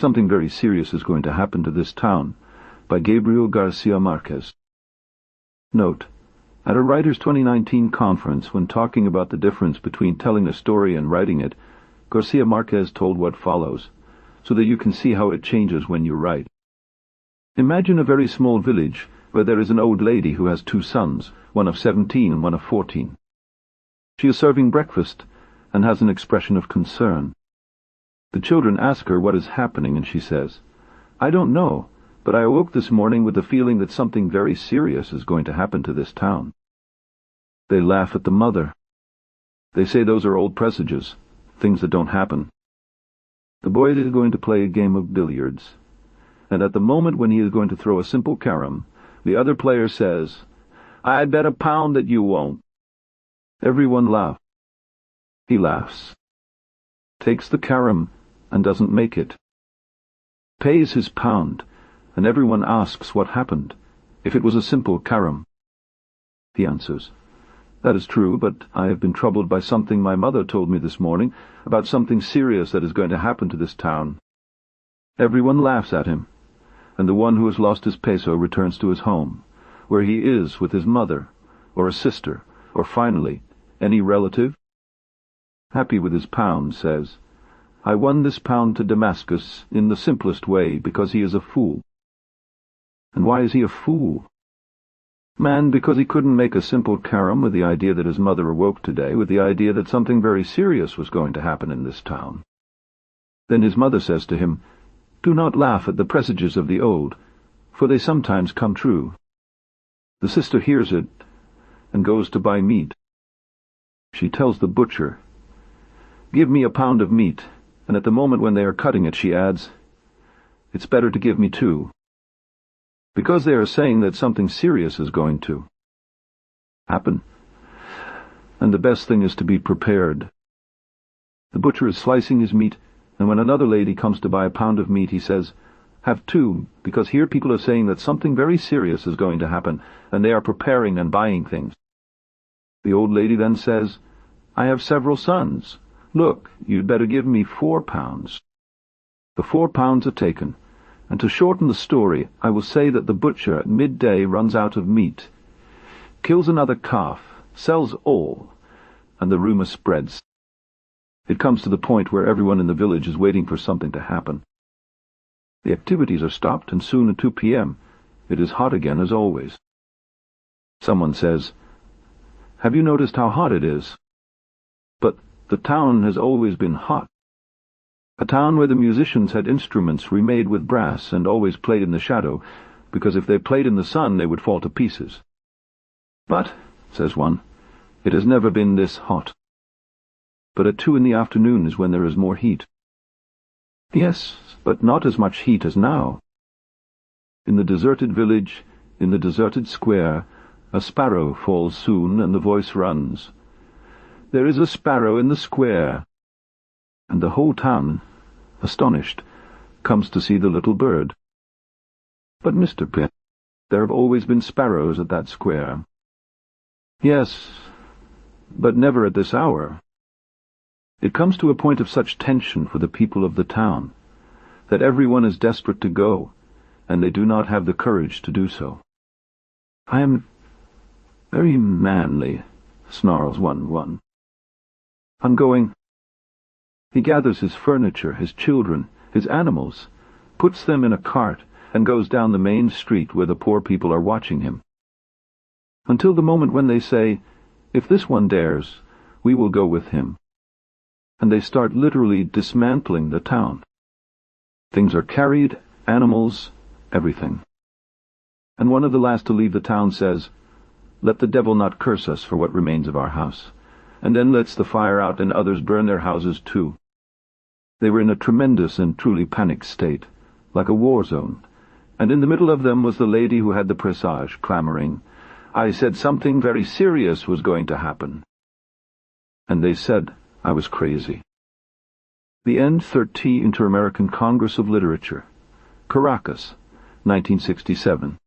Something very serious is going to happen to this town, by Gabriel García Márquez. Note: at a Writers 2019 conference, when talking about the difference between telling a story and writing it, García Márquez told what follows, so that you can see how it changes when you write. Imagine a very small village where there is an old lady who has 2 sons, one of 17 and one of 14. She is serving breakfast and has an expression of concern. The children ask her what is happening, and she says, "I don't know, but I awoke this morning with the feeling that something very serious is going to happen to this town." They laugh at the mother. They say those are old presages, things that don't happen. The boy is going to play a game of billiards, and at the moment when he is going to throw a simple carom, the other player says, "I'd bet a pound that you won't." Everyone laughs. He laughs, takes the carom, and doesn't make it. Pays his pound, and everyone asks what happened, if it was a simple carom. He answers, "That is true, but I have been troubled by something my mother told me this morning, about something serious that is going to happen to this town." Everyone laughs at him, and the one who has lost his peso returns to his home, where he is with his mother, or a sister, or finally, any relative. Happy with his pound, says, "I won this pound to Damascus in the simplest way because he is a fool." And why is he a fool? Man, because he couldn't make a simple carom with the idea that his mother awoke today with the idea that something very serious was going to happen in this town. Then his mother says to him, "Do not laugh at the presages of the old, for they sometimes come true." The sister hears it and goes to buy meat. She tells the butcher, "Give me a pound of meat," and at the moment when they are cutting it, she adds, "It's better to give me 2. Because they are saying that something serious is going to happen, and the best thing is to be prepared. The butcher is slicing his meat, and when another lady comes to buy a pound of meat, he says, "Have 2, because here people are saying that something very serious is going to happen, and they are preparing and buying things." The old lady then says, "I have several sons. Look, you'd better give me 4 pounds. The 4 pounds are taken, and to shorten the story, I will say that the butcher at midday runs out of meat, kills another calf, sells all, and the rumor spreads. It comes to the point where everyone in the village is waiting for something to happen. The activities are stopped, and soon at 2 p.m. it is hot again as always. Someone says, 'Have you noticed how hot it is?' But the town has always been hot. A town where the musicians had instruments remade with brass and always played in the shadow, because if they played in the sun they would fall to pieces. But, says one, it has never been this hot. But at 2 in the afternoon is when there is more heat. Yes, but not as much heat as now. In the deserted village, in the deserted square, a sparrow falls soon, and the voice runs, 'There is a sparrow in the square,' and the whole town, astonished, comes to see the little bird. But Mr. Pitt, there have always been sparrows at that square. Yes, but never at this hour. It comes to a point of such tension for the people of the town that everyone is desperate to go, and they do not have the courage to do so. 'I am very manly,' snarls one. I'm going. He gathers his furniture, his children, his animals, puts them in a cart, and goes down the main street where the poor people are watching him. Until the moment when they say, 'If this one dares, we will go with him.' And they start literally dismantling the town. Things are carried, animals, everything. And one of the last to leave the town says, 'Let the devil not curse us for what remains of our house,' and then lets the fire out and others burn their houses too. They were in a tremendous and truly panicked state, like a war zone, and in the middle of them was the lady who had the presage, clamoring, 'I said something very serious was going to happen.' And they said I was crazy." The End 30 Inter-American Congress of Literature, Caracas, 1967.